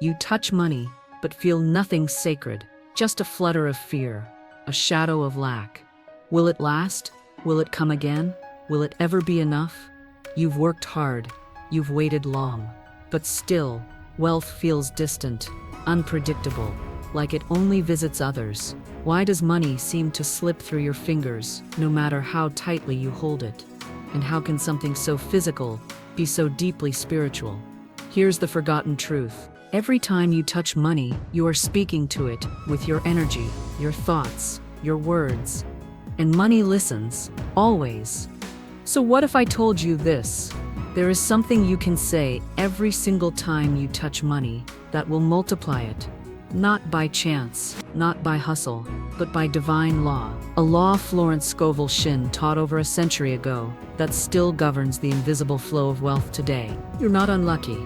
You touch money, but feel nothing sacred, just a flutter of fear, a shadow of lack. Will it last? Will it come again? Will it ever be enough? You've worked hard, you've waited long, but still, wealth feels distant, unpredictable, like it only visits others. Why does money seem to slip through your fingers, no matter how tightly you hold it? And how can something so physical be so deeply spiritual? Here's the forgotten truth. Every time you touch money, you are speaking to it with your energy, your thoughts, your words. And money listens, always. So what if I told you this? There is something you can say every single time you touch money that will multiply it. Not by chance, not by hustle, but by divine law. A law Florence Scovel Shinn taught over a century ago that still governs the invisible flow of wealth today. You're not unlucky,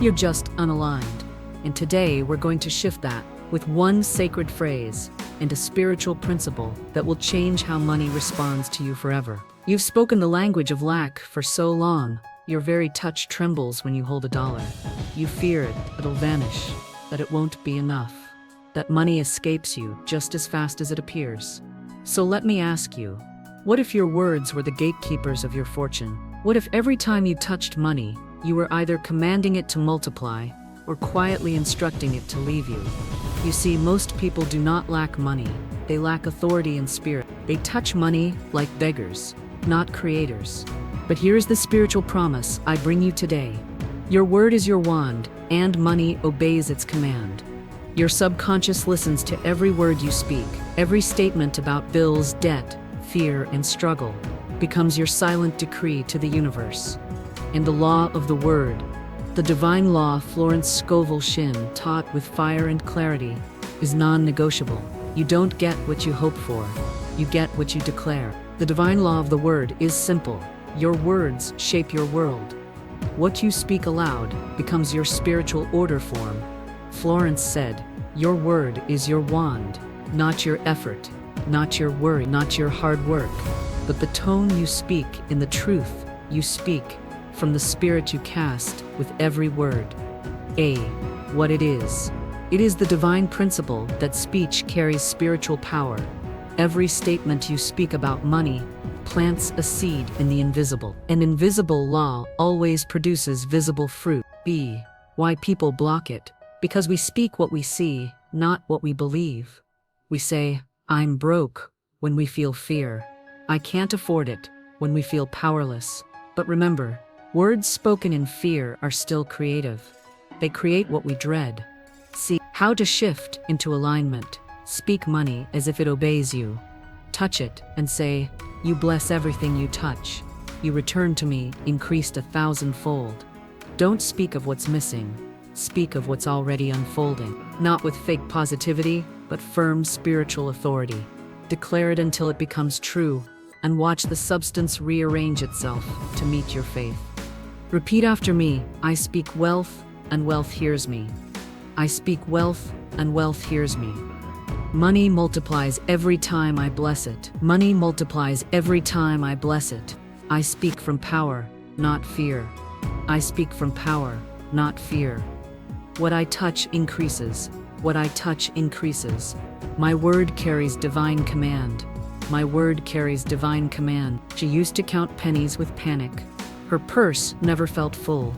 you're just unaligned. And today we're going to shift that with one sacred phrase and a spiritual principle that will change how money responds to you forever. You've spoken the language of lack for so long, your very touch trembles when you hold a dollar. You fear it, it'll vanish, that it won't be enough, that money escapes you just as fast as it appears. So let me ask you, what if your words were the gatekeepers of your fortune? What if every time you touched money, you were either commanding it to multiply or quietly instructing it to leave you? You see, most people do not lack money, they lack authority and spirit. They touch money like beggars, not creators. But here's the spiritual promise I bring you today. Your word is your wand, and money obeys its command. Your subconscious listens to every word you speak. Every statement about bills, debt, fear, and struggle becomes your silent decree to the universe. And the law of the word, the divine law Florence Scovel Shinn taught with fire and clarity, is non-negotiable. You don't get what you hope for, you get what you declare. The divine law of the word is simple. Your words shape your world. What you speak aloud becomes your spiritual order form. Florence said, your word is your wand, not your effort, not your worry, not your hard work, but the tone you speak in the truth you speak from the spirit you cast with every word. What it is. It is the divine principle that speech carries spiritual power. Every statement you speak about money plants a seed in the invisible. An invisible law always produces visible fruit. Why people block it. Because we speak what we see, not what we believe. We say, I'm broke, when we feel fear. I can't afford it, when we feel powerless. But remember, words spoken in fear are still creative. They create what we dread. See how to shift into alignment. Speak money as if it obeys you. Touch it and say, you bless everything you touch. You return to me, increased 1,000-fold. Don't speak of what's missing. Speak of what's already unfolding. Not with fake positivity, but firm spiritual authority. Declare it until it becomes true, and watch the substance rearrange itself to meet your faith. Repeat after me, I speak wealth, and wealth hears me. I speak wealth, and wealth hears me. Money multiplies every time I bless it. Money multiplies every time I bless it. I speak from power, not fear. I speak from power, not fear. What I touch increases. What I touch increases. My word carries divine command. My word carries divine command. She used to count pennies with panic. Her purse never felt full.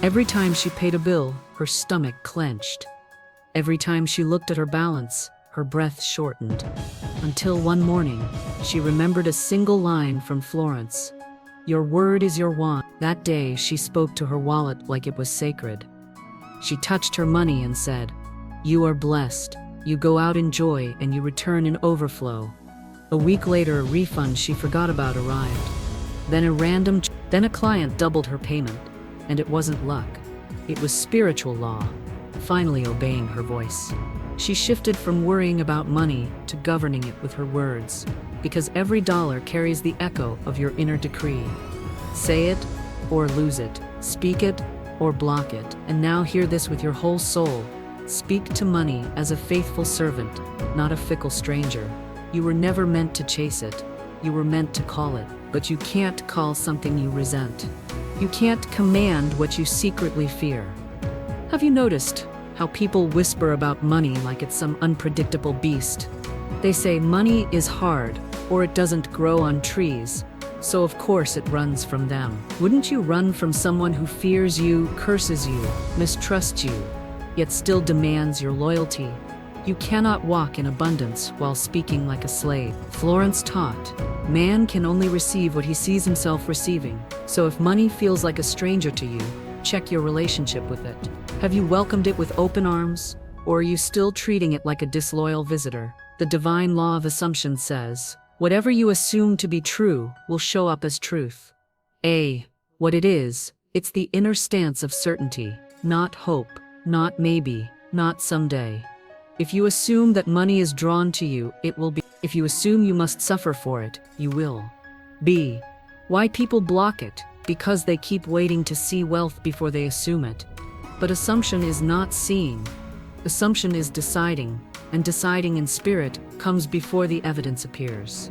Every time she paid a bill, her stomach clenched. Every time she looked at her balance, her breath shortened. Until one morning, she remembered a single line from Florence. Your word is your wand. That day, she spoke to her wallet like it was sacred. She touched her money and said, you are blessed. You go out in joy and you return in overflow. A week later, a refund she forgot about arrived. Then a client doubled her payment. And it wasn't luck. It was spiritual law, finally obeying her voice. She shifted from worrying about money to governing it with her words, because every dollar carries the echo of your inner decree. Say it or lose it. Speak it or block it. And now hear this with your whole soul. Speak to money as a faithful servant, not a fickle stranger. You were never meant to chase it. You were meant to call it. But you can't call something you resent. You can't command what you secretly fear. Have you noticed? How people whisper about money like it's some unpredictable beast. They say money is hard, or it doesn't grow on trees, so of course it runs from them. Wouldn't you run from someone who fears you, curses you, mistrusts you, yet still demands your loyalty? You cannot walk in abundance while speaking like a slave. Florence taught, man can only receive what he sees himself receiving. So if money feels like a stranger to you, check your relationship with it. Have you welcomed it with open arms, or are you still treating it like a disloyal visitor? The divine law of assumption says, whatever you assume to be true will show up as truth. What it is, it's the inner stance of certainty, not hope, not maybe, not someday. If you assume that money is drawn to you, it will be. If you assume you must suffer for it, you will. Why people block it? Because they keep waiting to see wealth before they assume it. But assumption is not seeing. Assumption is deciding, and deciding in spirit comes before the evidence appears.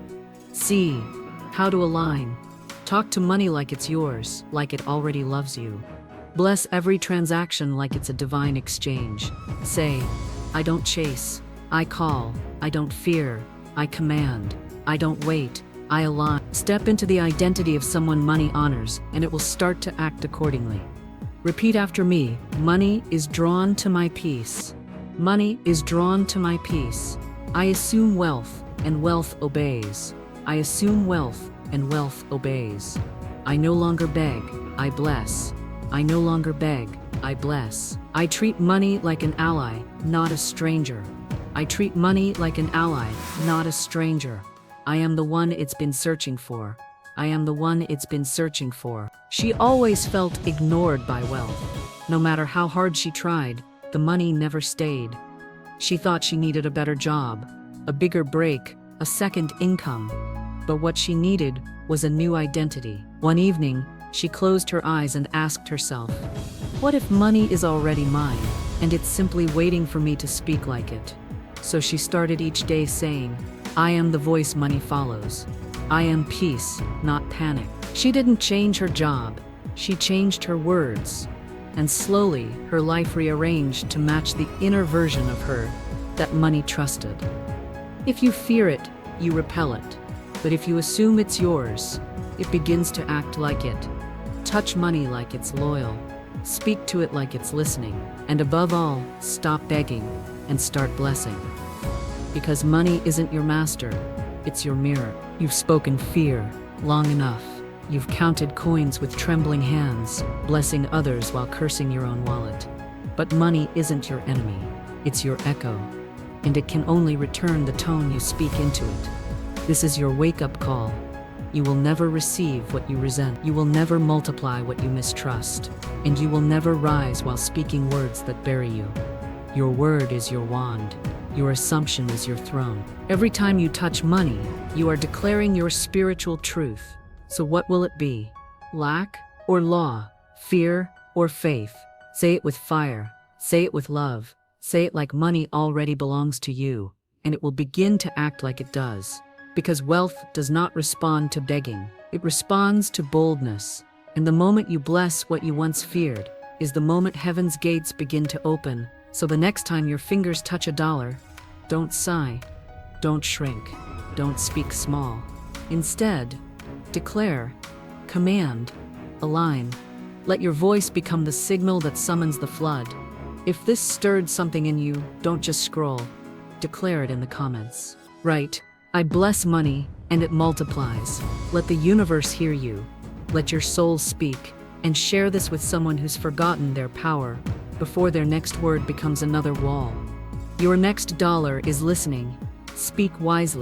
C. How to align. Talk to money like it's yours, like it already loves you. Bless every transaction like it's a divine exchange. Say, I don't chase, I call, I don't fear, I command, I don't wait, I align. Step into the identity of someone money honors, and it will start to act accordingly. Repeat after me, money is drawn to my peace. Money is drawn to my peace. I assume wealth, and wealth obeys. I assume wealth, and wealth obeys. I no longer beg, I bless. I no longer beg, I bless. I treat money like an ally, not a stranger. I treat money like an ally, not a stranger. I am the one it's been searching for. I am the one it's been searching for. She always felt ignored by wealth. No matter how hard she tried, the money never stayed. She thought she needed a better job, a bigger break, a second income. But what she needed was a new identity. One evening, she closed her eyes and asked herself, what if money is already mine, and it's simply waiting for me to speak like it? So she started each day saying, I am the voice money follows. I am peace, not panic. She didn't change her job, she changed her words. And slowly, her life rearranged to match the inner version of her that money trusted. If you fear it, you repel it. But if you assume it's yours, it begins to act like it. Touch money like it's loyal. Speak to it like it's listening. And above all, stop begging and start blessing. Because money isn't your master, it's your mirror. You've spoken fear long enough. You've counted coins with trembling hands, blessing others while cursing your own wallet. But money isn't your enemy, it's your echo. And it can only return the tone you speak into it. This is your wake-up call. You will never receive what you resent. You will never multiply what you mistrust. And you will never rise while speaking words that bury you. Your word is your wand. Your assumption is your throne. Every time you touch money, you are declaring your spiritual truth. So what will it be? Lack or law? Fear or faith? Say it with fire. Say it with love. Say it like money already belongs to you, and it will begin to act like it does. Because wealth does not respond to begging, it responds to boldness. And the moment you bless what you once feared is the moment heaven's gates begin to open. So the next time your fingers touch $1, don't sigh, don't shrink, don't speak small. Instead, declare, command, align. Let your voice become the signal that summons the flood. If this stirred something in you, don't just scroll. Declare it in the comments. Write, I bless money, and it multiplies. Let the universe hear you. Let your soul speak, and share this with someone who's forgotten their power before their next word becomes another wall. Your next dollar is listening. Speak wisely.